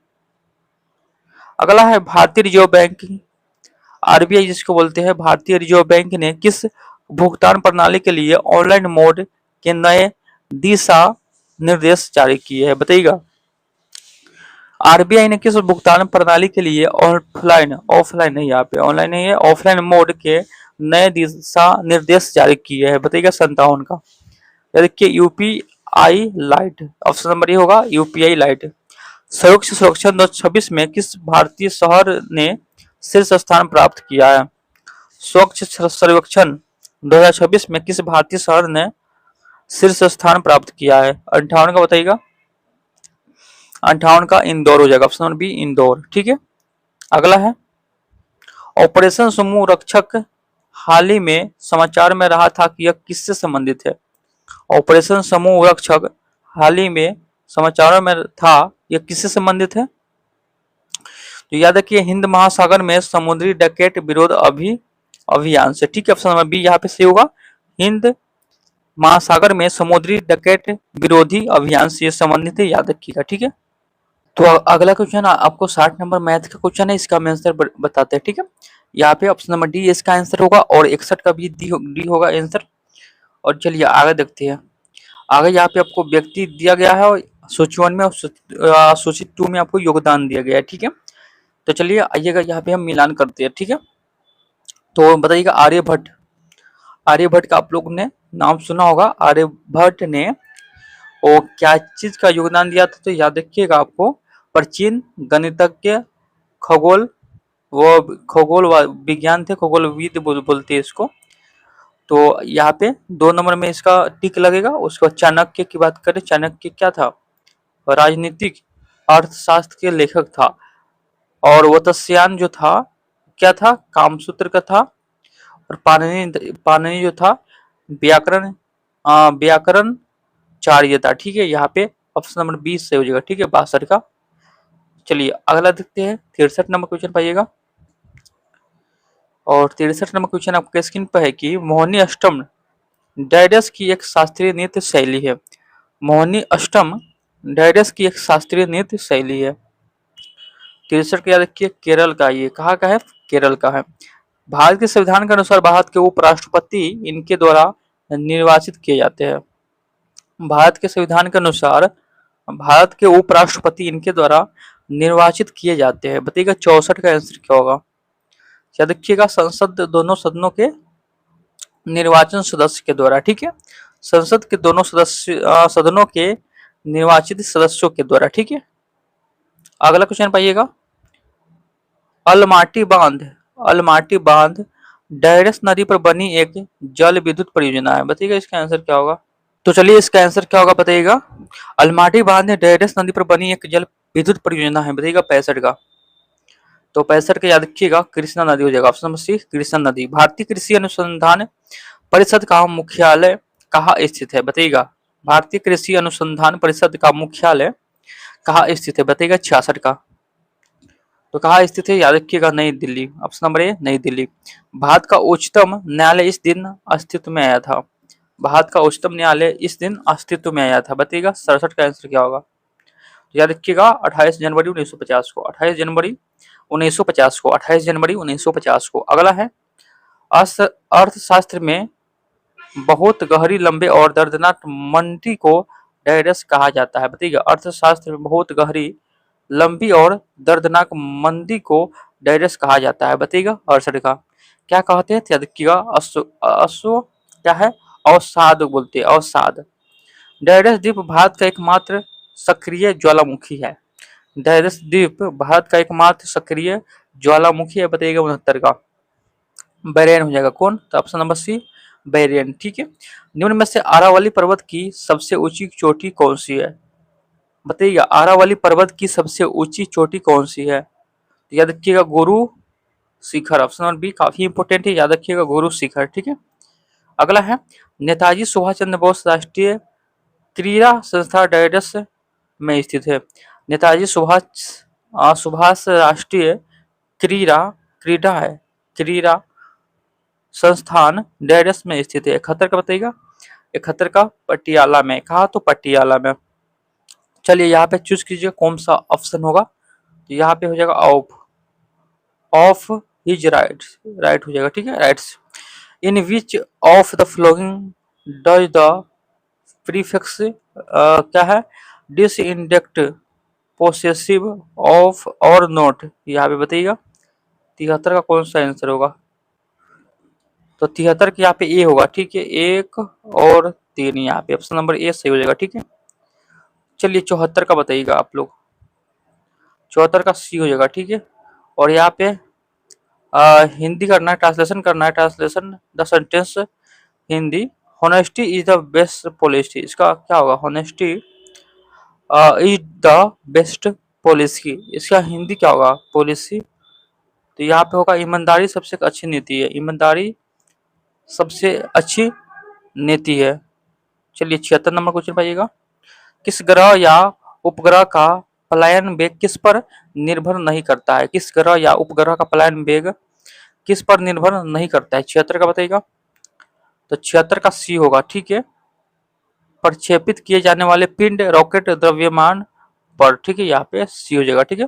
अगला है भारतीय रिजर्व बैंक, RBI जिसको बोलते हैं। भारतीय रिजर्व बैंक ने किस भुगतान प्रणाली के लिए ऑनलाइन मोड के नए दिशा निर्देश जारी किए हैं? बताइएगा। RBI ने किस भुगतान प्रणाली के लिए ऑफलाइन नहीं, यहाँ पे ऑनलाइन नहीं है, ऑफलाइन मोड के नए दिशा निर्देश जारी किए हैं? बताइएगा। 57 का देखिए UPI लाइट, ऑप्शन नंबर ये होगा UPI लाइट। संयुक्त सर्वेक्षण 2026 में किस भारतीय शहर ने शीर्ष स्थान प्राप्त किया है? स्वच्छ सर्वेक्षण 2026 में किस भारतीय शहर ने शीर्ष स्थान प्राप्त किया है? 58 का बताइएगा। 58 का इंदौर हो जाएगा, ऑप्शन नंबर बी इंदौर। ठीक है, अगला है ऑपरेशन समूह रक्षक हाल ही में समाचार में रहा था कि यह किससे संबंधित है? ऑपरेशन समूह रक्षक हाल ही में समाचारों में था, यह किससे संबंधित है? तो याद रखिए हिंद महासागर में समुद्री डकैत विरोध अभियान से। ठीक है, ऑप्शन नंबर बी यहाँ पे सही होगा। हिंद महासागर में समुद्री डकैत विरोधी अभियान से संबंधित है, याद रखिएगा। ठीक है, तो अगला क्वेश्चन आपको 60 नंबर मैथ का क्वेश्चन है, इसका हम आंसर बताते हैं। ठीक है, यहाँ पे ऑप्शन नंबर डी इसका आंसर होगा और 61 का भी डी होगा आंसर। और चलिए आगे देखते हैं। आगे यहाँ पे आपको व्यक्ति दिया गया है और सूची 1 में और सूची 2 में आपको योगदान दिया गया है। ठीक है, तो चलिए आइएगा यहाँ पे हम मिलान करते हैं। ठीक है, तो बताइएगा आर्यभट्ट। आर्यभट्ट का आप लोगों ने नाम सुना होगा। आर्यभट्ट ने वो क्या चीज का योगदान दिया था? तो याद रखिएगा आपको प्राचीन गणितज्ञ, खगोल विज्ञान थे, खगोलविद बोलते हैं इसको। तो यहाँ पे 2 नंबर में इसका टिक लगेगा। उसके बाद चाणक्य की बात करें, चाणक्य क्या था? राजनीतिक अर्थशास्त्र के लेखक था। और वत्स्यायन जो था क्या था? कामसूत्र का था। और पाणिनि जो था व्याकरण चार्य था। ठीक है, यहाँ पे ऑप्शन नंबर 20 से हो जाएगा। ठीक है, 62 का। चलिए अगला देखते हैं। 63 नंबर क्वेश्चन पाइएगा। और 63 नंबर क्वेश्चन आपके स्क्रीन पर है कि मोहिनी अष्टम डायडस की एक शास्त्रीय नृत्य शैली है। मोहिनी अष्टम डायडस की एक शास्त्रीय नृत्य शैली है। 63 का याद रखिए केरल का, ये कहाँ का है? केरल का है। भारत के संविधान के अनुसार भारत के उपराष्ट्रपति इनके द्वारा निर्वाचित किए जाते हैं। भारत के संविधान के अनुसार भारत के उपराष्ट्रपति इनके द्वारा निर्वाचित किए जाते हैं। बताइएगा 64 का आंसर क्या होगा? याद रखिएगा संसद दोनों सदनों के निर्वाचन सदस्य के द्वारा। ठीक है, संसद के दोनों सदनों के निर्वाचित सदस्यों के द्वारा। ठीक है, अगला क्वेश्चन पाइएगा, अलमाटी बांध, अलमाटी बांध डायरस नदी पर बनी एक जल विद्युत परियोजना है, बताइएगा इसका आंसर क्या होगा। तो चलिए इसका आंसर क्या होगा बताइएगा, अलमाटी बांध डायरस नदी पर बनी एक जल विद्युत परियोजना है, बताइएगा 65 का। तो 65 का याद रखिएगा, कृष्णा नदी हो जाएगा, ऑप्शन नंबर सी कृष्णा नदी। भारतीय कृषि अनुसंधान परिषद का मुख्यालय कहाँ स्थित है, बताइएगा। भारतीय कृषि अनुसंधान परिषद का मुख्यालय कहाँ स्थित है, बताइएगा 66 का। तो कहाँ स्थित है, याद रखिएगा नई दिल्ली, ऑप्शन नंबर ए नई दिल्ली। भारत का उच्चतम न्यायालय इस दिन अस्तित्व में आया था, भारत का उच्चतम न्यायालय इस दिन अस्तित्व में आया था, बताइएगा 67 का आंसर क्या होगा। तो याद रखिएगा 28 जनवरी 1950 को, 28 जनवरी 1950 को, 28 जनवरी 1950 को। अगला है, अर्थशास्त्र में बहुत गहरी, लंबे और दर्दनाक मंदी को डायरस कहा जाता है, बताइएगा। अर्थशास्त्र में बहुत गहरी, लंबी और दर्दनाक मंदी को डायरस कहा जाता है, बताइएगा 68 का। क्या कहते हैं, याद रखिएगा अश्व क्या है, अवसाद बोलते हैं, अवसाद। डायरस द्वीप भारत का एकमात्र सक्रिय ज्वालामुखी है, डायरस द्वीप भारत का एकमात्र सक्रिय ज्वालामुखी है, बताइएगा 69 का। बैरियन हो जाएगा कौन, तो ऑप्शन नंबर सी बैरियन, ठीक है। निम्न में से आरावली पर्वत की सबसे ऊंची चोटी कौन सी है, बताइएगा। आरावली पर्वत की सबसे ऊंची चोटी कौन सी है, तो याद रखिएगा Guru Shikhar, option number B काफी इंपोर्टेंट है, याद रखिएगा गुरु शिखर, ठीक है। अगला है, नेताजी सुभाष चंद्र बोस राष्ट्रीय क्रीड़ा संस्था डायरस में स्थित है, नेताजी सुभाष राष्ट्रीय क्रीड़ा क्रीड़ा है क्रीड़ा संस्थान डायरस में स्थित है, 71 का बताइएगा, 71 का पटियाला में, कहा तो पटियाला में। चलिए यहाँ पे चूज कीजिए कौन सा ऑप्शन होगा, तो यहाँ पे हो जाएगा ऑफ हिज राइट, राइट हो जाएगा, ठीक है, rights. In which of the flowing does the prefix क्या है, डिस इंडेक्ट पोसेसिव ऑफ और नॉट, यहाँ पे बताइएगा 73 का कौन सा आंसर होगा। तो 73 के यहाँ पे ए होगा, ठीक है, 1 और 3, यहाँ पे ऑप्शन नंबर ए सही हो जाएगा, ठीक है। चलिए 74 का बताइएगा आप लोग, 74 का सी हो जाएगा, ठीक है। और यहाँ पे हिंदी करना है, ट्रांसलेशन करना है, translation the sentence Hindi, honesty is the best policy, इसका क्या होगा, honesty is the best policy, इसका हिंदी क्या होगा, पॉलिसी। तो यहाँ पे होगा ईमानदारी सबसे अच्छी नीति है, ईमानदारी सबसे अच्छी नीति है। चलिए 76 नंबर क्वेश्चन पाइएगा, किस ग्रह या उपग्रह का पलायन वेग किस पर निर्भर नहीं करता है, किस ग्रह या उपग्रह का पलायन वेग किस पर निर्भर नहीं करता है, 76 का बताइएगा। तो 76 का सी होगा, ठीक है, प्रक्षेपित किए जाने वाले पिंड, रॉकेट, द्रव्यमान पर, ठीक है, यहाँ पे सी हो जाएगा, ठीक है।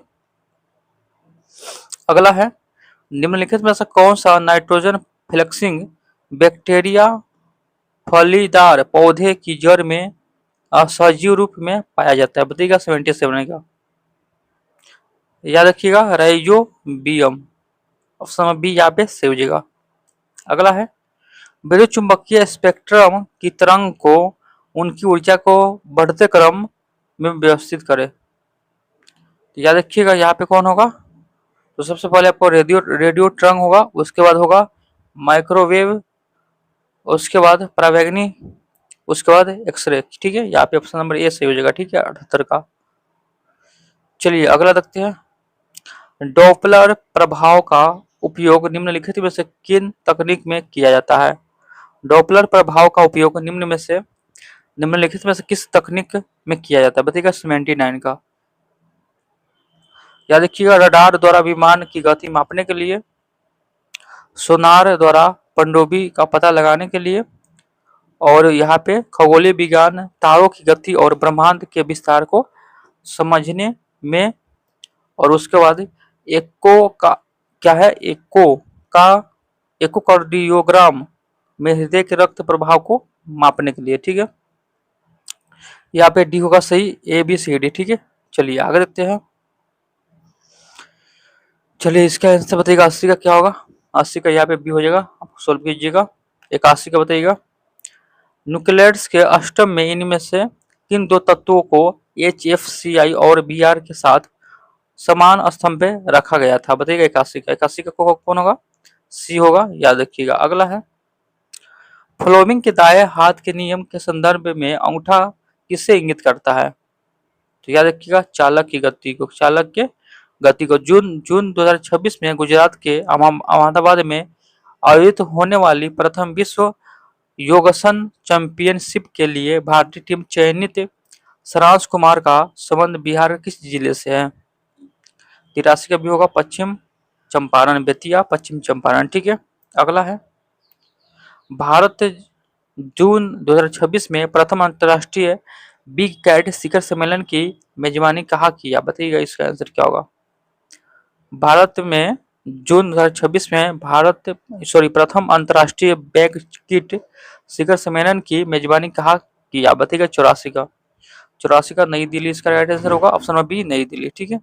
अगला है, निम्नलिखित में से कौन सा नाइट्रोजन फ्लेक्सिंग बैक्टीरिया फलीदार पौधे की जड़ में सजीव रूप में पाया जाता है, बताइएगा 77 का। याद रखिएगा राइजोबियम, ऑप्शन बी यहाँ पे सही हो जाएगा। अगला है, विद्युत चुंबकीय स्पेक्ट्रम की तरंग को उनकी ऊर्जा को बढ़ते क्रम में व्यवस्थित करे, तो याद रखिएगा यहाँ पे कौन होगा। तो सबसे पहले आपको रेडियो रेडियो तरंग होगा, उसके बाद होगा माइक्रोवेव, उसके बाद परावैंगनी, उसके बाद एक्सरे, ठीक है, यहाँ पे ऑप्शन नंबर ए सही हो जाएगा, ठीक है 78 का। चलिए अगला देखते हैं, डॉपलर प्रभाव का उपयोग निम्नलिखित में से किन तकनीक में किया जाता है, डॉपलर प्रभाव का उपयोग निम्नलिखित में से किस तकनीक में किया जाता है, बताइएगा 79 का। याद रखिएगा रडार द्वारा विमान की गति मापने के लिए, सोनार द्वारा पनडुब्बी का पता लगाने के लिए, और यहाँ पे खगोलीय विज्ञान, तारों की गति और ब्रह्मांड के विस्तार को समझने में, और उसके बाद एको का क्या है, एकोकार्डियोग्राम में हृदय के रक्त प्रवाह को मापने के लिए, ठीक है। यहाँ पे डी होगा सही, ए बी सी डी, ठीक है। चलिए आगे देखते हैं, चलिए इसका आंसर बताइएगा 80 का क्या होगा, 80 का यहाँ पे बी हो जाएगा, आप सोल्व कीजिएगा। 81 का बताइएगा, न्यूक्लियस के अष्टम में इनमें से किन दो तत्वों को HFCI और Br के साथ समान स्तंभ पे रखा गया था? बताइएगा 81 का। 81 का कौन होगा? सी होगा, याद रखिएगा। अगला है, फ्लोमिंग के दाएं हाथ के नियम के संदर्भ में अंगूठा किसे इंगित करता है? तो याद रखिएगा चालक की गति को, चालक के गति को। जून जून 2026 में गुजरात के अहमदाबाद में आयोजित होने वाली प्रथम विश्व योगासन चैंपियनशिप के लिए भारतीय टीम चयनित सराज कुमार का संबंध बिहार के किस जिले से है? 83 का भी होगा पश्चिम चंपारण, बेतिया पश्चिम चंपारण। ठीक है, अगला है, भारत जून 2026 में प्रथम अंतर्राष्ट्रीय बिग कैट शिखर सम्मेलन की मेजबानी कहाँ किया? बताइएगा इसका आंसर क्या होगा। भारत में जून 2026 में प्रथम अंतर्राष्ट्रीय बैग किट शिखर सम्मेलन की मेजबानी कहाँ किया? बताइएगा 84 का। 84 का नई दिल्ली इसका राइट आंसर होगा, ऑप्शन नंबर बी नई दिल्ली। ठीक है,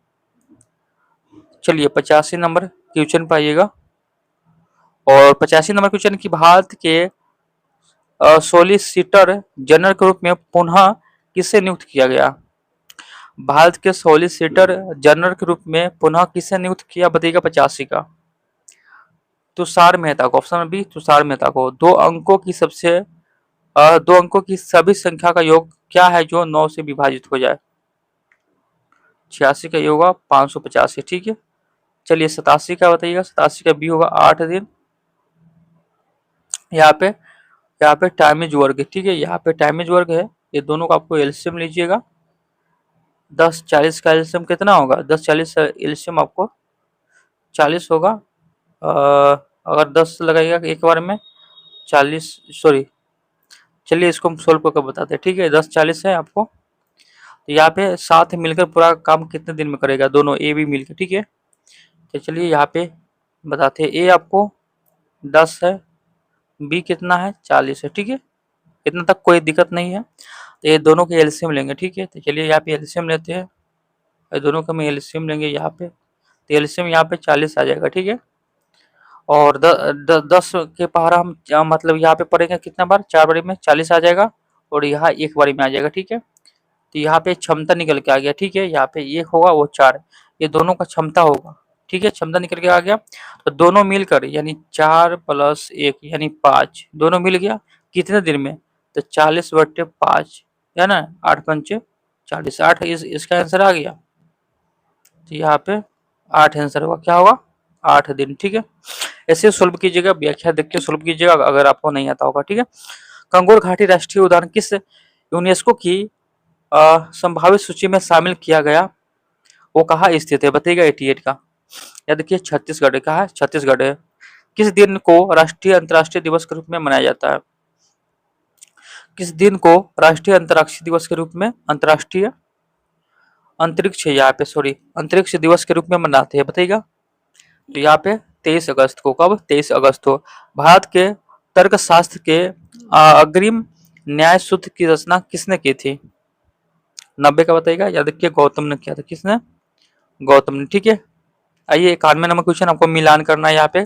चलिए 85 नंबर क्वेश्चन पाइएगा। और 85 नंबर क्वेश्चन की, भारत के सॉलिसिटर जनरल के रूप में पुनः किसे नियुक्त किया गया? भारत के सॉलिसिटर जनरल के रूप में पुनः किसे नियुक्त किया? बताइएगा 85 का। तुषार मेहता को, ऑप्शन बी तुषार मेहता को। दो अंकों की सभी संख्या का योग क्या है जो 9 से विभाजित हो जाए? 86 का योग होगा 585। ठीक है, चलिए 87 का बताइएगा। 87 का बी होगा 8 दिन। यहाँ पे टाइमेज वर्ग है। ठीक है, यहाँ पे टाइमेज वर्ग है, ये दोनों का आपको एलसीएम लीजिएगा। 10-40 का एलसीएम कितना होगा? 10-40 एलसीएम आपको 40 होगा। अगर 10 लगाइएगा एक बार में 40, सॉरी चलिए इसको हम सोल्व करके बताते हैं। ठीक है, 10-40 है आपको, तो यहाँ पे साथ मिलकर पूरा काम कितने दिन में करेगा? दोनों ए बी मिलकर। ठीक है, तो चलिए यहाँ पे बताते हैं। ए आपको 10 है, बी कितना है? 40 है। ठीक है, इतना तक कोई दिक्कत नहीं है। तो ये दोनों के एलसीएम लेंगे। ठीक है, तो चलिए यहाँ पे एलसीएम लेते हैं। ये दोनों का हम एलसीएम लेंगे यहाँ पे, तो एलसीएम यहाँ पे 40 आ जाएगा। ठीक है, और 10 के पहाड़ा हम मतलब यहाँ पे पढ़ेंगे कितना बार? 4 बारी में 40 आ जाएगा, और यहाँ एक बारी में आ जाएगा। ठीक है, तो यहाँ पे क्षमता निकल के आ गया। ठीक है, यहाँ पे 1 होगा, वो 4, ये दोनों का क्षमता होगा। ठीक है, क्षमता निकल के आ गया, तो दोनों मिलकर यानी 4 + 1 यानी 5, दोनों मिल गया कितने दिन में? तो 40/5 है ना, 8×5 = 40, 8 इसका आंसर आ गया। तो यहाँ पे 8 आंसर होगा, क्या होगा? 8 दिन। ठीक है, ऐसे सोल्व कीजिएगा, व्याख्या देख के सोल्व कीजिएगा अगर आपको नहीं आता होगा। ठीक है, कंगोर घाटी राष्ट्रीय उद्यान किस यूनेस्को की संभावित सूची में शामिल किया गया? वो कहाँ स्थित है? बताइएगा 88 का। या देखिए छत्तीसगढ़, कहाँ है? छत्तीसगढ़ है। किस दिन को राष्ट्रीय अंतर्राष्ट्रीय दिवस के रूप में मनाया जाता है? किस दिन को राष्ट्रीय अंतरिक्ष दिवस के रूप में, अंतर्राष्ट्रीय अंतरिक्ष यहाँ पे सॉरी अंतरिक्ष दिवस के रूप में मनाते हैं? बताइएगा। तो यहाँ पे 23 अगस्त को। कब? 23 अगस्त को। भारत के तर्कशास्त्र के अग्रिम न्याय सूत्र की रचना किसने की थी? 90 का बताइएगा। या देखिए गौतम ने किया था। किसने? गौतम ने। ठीक है, आइए 91 नंबर क्वेश्चन आपको मिलान करना है। यहाँ पे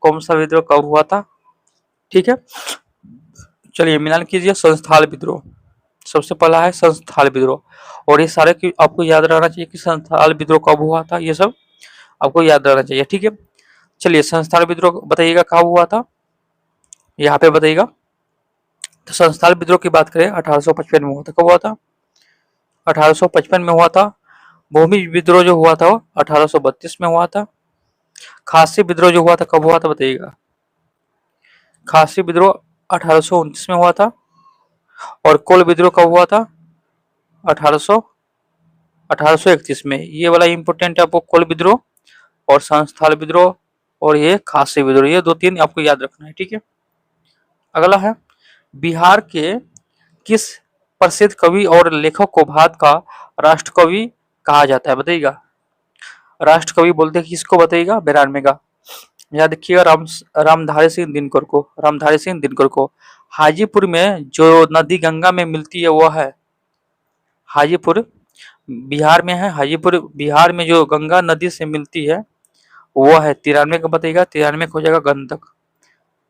कौन सा विद्रोह कब हुआ था? ठीक है, चलिए मिलान कीजिए। संस्थाल विद्रोह सबसे पहला है, संस्थाल विद्रोह। और ये सारे आपको याद रहना चाहिए कि संस्थाल विद्रोह कब हुआ था, ये सब आपको याद रहना चाहिए। ठीक है, चलिए संस्थाल विद्रोह बताइएगा कब हुआ था, यहाँ पे बताइएगा। तो संस्थाल विद्रोह की बात करें 1855 में हुआ था। कब हुआ था? 1855 में हुआ था। भूमि विद्रोह जो हुआ था वो 1832 में हुआ था। खासी विद्रोह जो हुआ था कब हुआ था? बताइएगा। खासी विद्रोह 1829 में हुआ था। और कोल विद्रोह कब हुआ था? 1831 में। ये वाला इंपोर्टेंट है आपको, कोल विद्रोह और संस्थाल विद्रोह और ये खासी विद्रोह, ये 2-3 आपको याद रखना है। ठीक है, अगला है, बिहार के किस प्रसिद्ध कवि और लेखक को भारत का राष्ट्रकवि कहा जाता है? बताइएगा। राष्ट्रकवि बोलते हैं किसको? बताइएगा 92 का। याद रखिएगा रामधारी सिंह दिनकर को। रामधारी सिंह दिनकर को। हाजीपुर में जो नदी गंगा में मिलती है वो है हाजीपुर, बिहार में है। हाजीपुर बिहार में जो गंगा नदी से मिलती है वो है 93 का। बताइएगा 93 हो जाएगा गंडक।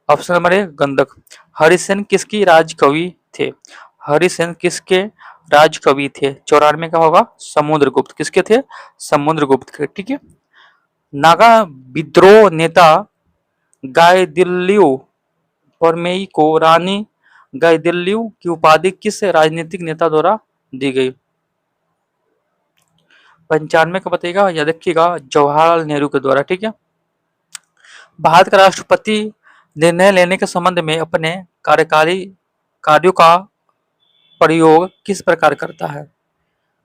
Option number 1 Gandak. हरिसेन किसकी राजकवि थे? हरिसेन किसके राज कवि थे। 94 का होगा समुद्रगुप्त। किसके थे? समुद्रगुप्त के। ठीक है। नागा विद्रोह नेता गाइदिलियो परमेई को रानी गाइदिलियो की उपाधि किस राजनीतिक नेता द्वारा दी गई? 95 का बताइएगा या देखिएगा जवाहरलाल नेहरू के द्वारा। ठीक है। भारत का राष्ट्रपति निर्णय लेने के संबंध में अपने कार्यकारी कार्यों का प्रयोग किस प्रकार करता है?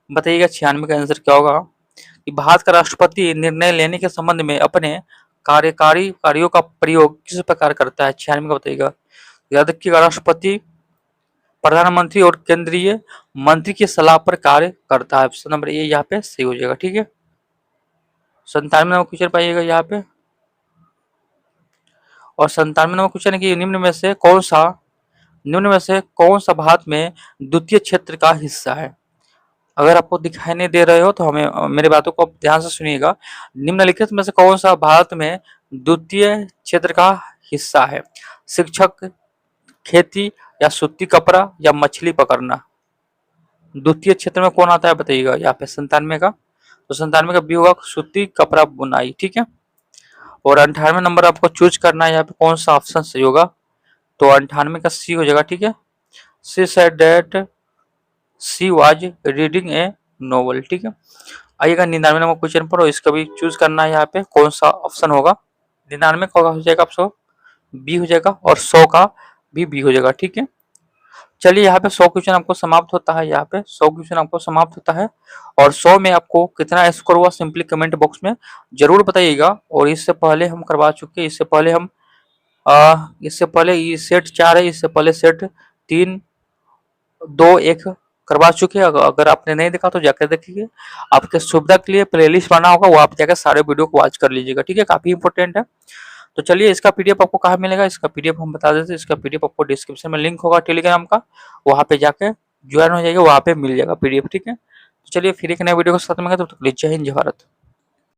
बताइएगा 96 का आंसर क्या होगा कि भारत का राष्ट्रपति निर्णय लेने के संबंध में अपने कार्यकारी कार्यों का प्रयोग किस प्रकार करता है? 96 का बताइएगा। याद रखिएगा राष्ट्रपति प्रधानमंत्री और केंद्रीय मंत्री की सलाह पर कार्य करता है। ऑप्शन नंबर ए यहाँ पे सही हो जाएगा। ठीक है। 97 नंबर क्वेश्चन पाइएगा यहाँ पे। और 97 नंबर क्वेश्चन है कि निम्न में से कौन सा भारत में द्वितीय क्षेत्र का हिस्सा है? अगर आपको दिखाई नहीं दे रहे हो तो हमें मेरी बातों को ध्यान से सुनिएगा। निम्नलिखित में से कौन सा भारत में द्वितीय क्षेत्र का हिस्सा है? शिक्षक, खेती या सूती कपड़ा या मछली पकड़ना? द्वितीय क्षेत्र में कौन आता है बताइएगा यहाँ पे 97 का। तो 97 का बी होगा सूती कपड़ा बुनाई। ठीक है। और 98 नंबर आपको चूज करना है यहाँ पे कौन सा ऑप्शन सही होगा। तो 98 का सी हो जाएगा। ठीक है। She said that she was reading A novel. ठीक है। आइएगा 99 नंबर क्वेश्चन पर, और इसका भी चूज करना है यहाँ पे कौन सा ऑप्शन होगा। 99 का हो जाएगा आपको बी हो जाएगा, और 100 का भी बी हो जाएगा। ठीक है। चलिए यहाँ पे 100 क्वेश्चन आपको समाप्त होता है। यहाँ पे 100 क्वेश्चन आपको समाप्त होता है। और 100 में आपको कितना स्कोर हुआ सिंपली कमेंट बॉक्स में जरूर बताइएगा। और इससे पहले हम करवा चुके हैं, इससे पहले ये सेट 4 है, इससे पहले सेट 3, 2, 1 करवा चुके हैं। अगर आपने नहीं देखा तो जाकर देखिए। आपके सुविधा के लिए प्लेलिस्ट बना होगा, वो आप जाकर सारे वीडियो को वॉच कर लीजिएगा। ठीक है। काफी इंपॉर्टेंट है। तो चलिए इसका पीडीएफ आपको कहाँ मिलेगा? इसका पीडीएफ हम बता देते हैं। इसका पीडीएफ आपको डिस्क्रिप्शन में लिंक होगा टेलीग्राम का, वहाँ पे जाके ज्वाइन हो जाएगा, वहाँ पे मिल जाएगा पीडीएफ। ठीक है। तो चलिए फिर एक नए वीडियो के साथ मिलेंगे, तब तक जय हिंद जय भारत।